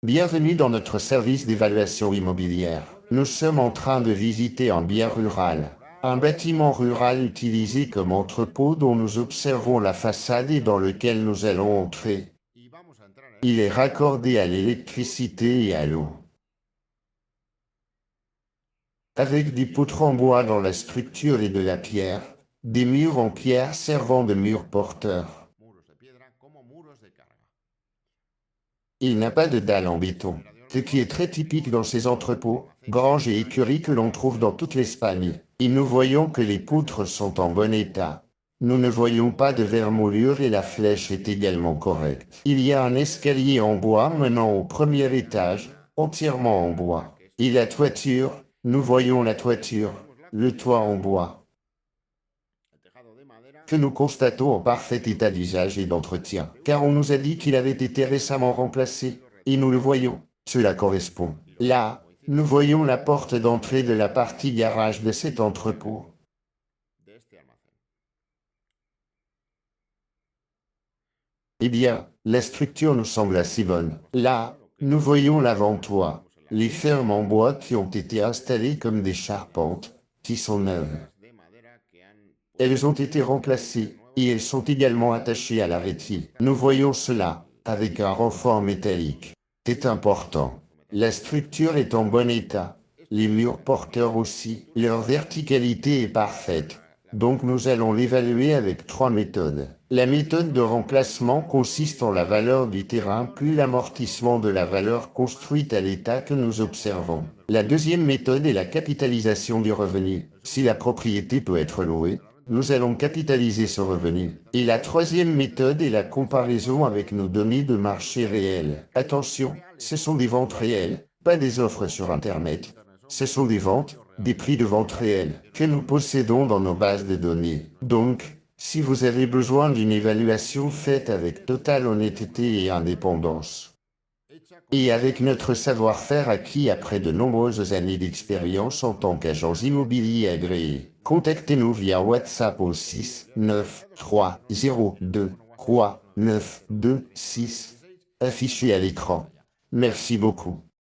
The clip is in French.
Bienvenue dans notre service d'évaluation immobilière. Nous sommes en train de visiter un bien rural. Un bâtiment rural utilisé comme entrepôt dont nous observons la façade et dans lequel nous allons entrer. Il est raccordé à l'électricité et à l'eau. Avec des poutres en bois dans la structure et de la pierre, des murs en pierre servant de murs porteurs. Il n'a pas de dalle en béton, ce qui est très typique dans ces entrepôts, granges et écuries que l'on trouve dans toute l'Espagne. Et nous voyons que les poutres sont en bon état. Nous ne voyons pas de vermoulure et la flèche est également correcte. Il y a un escalier en bois menant au premier étage, entièrement en bois. Et la toiture, nous voyons la toiture, le toit en bois, que nous constatons en parfait état d'usage et d'entretien, car on nous a dit qu'il avait été récemment remplacé, et nous le voyons. Cela correspond. Là, nous voyons la porte d'entrée de la partie garage de cet entrepôt. Eh bien, la structure nous semble assez bonne. Là, nous voyons l'avant-toit, les fermes en bois qui ont été installées comme des charpentes, qui sont neuves. Elles ont été remplacées, et elles sont également attachées à l'arrêté. Nous voyons cela, avec un renfort métallique. C'est important. La structure est en bon état. Les murs porteurs aussi. Leur verticalité est parfaite. Donc nous allons l'évaluer avec 3 méthodes. La méthode de remplacement consiste en la valeur du terrain plus l'amortissement de la valeur construite à l'état que nous observons. La deuxième méthode est la capitalisation du revenu. Si la propriété peut être louée, nous allons capitaliser ce revenu. Et la troisième méthode est la comparaison avec nos données de marché réelles. Attention, ce sont des ventes réelles, pas des offres sur Internet. Ce sont des ventes, des prix de vente réels, que nous possédons dans nos bases de données. Donc, si vous avez besoin d'une évaluation faite avec totale honnêteté et indépendance, et avec notre savoir-faire acquis après de nombreuses années d'expérience en tant qu'agents immobiliers agréés, contactez-nous via WhatsApp au 6 9 3 0 2 3 9 2 6, affiché à l'écran. Merci beaucoup.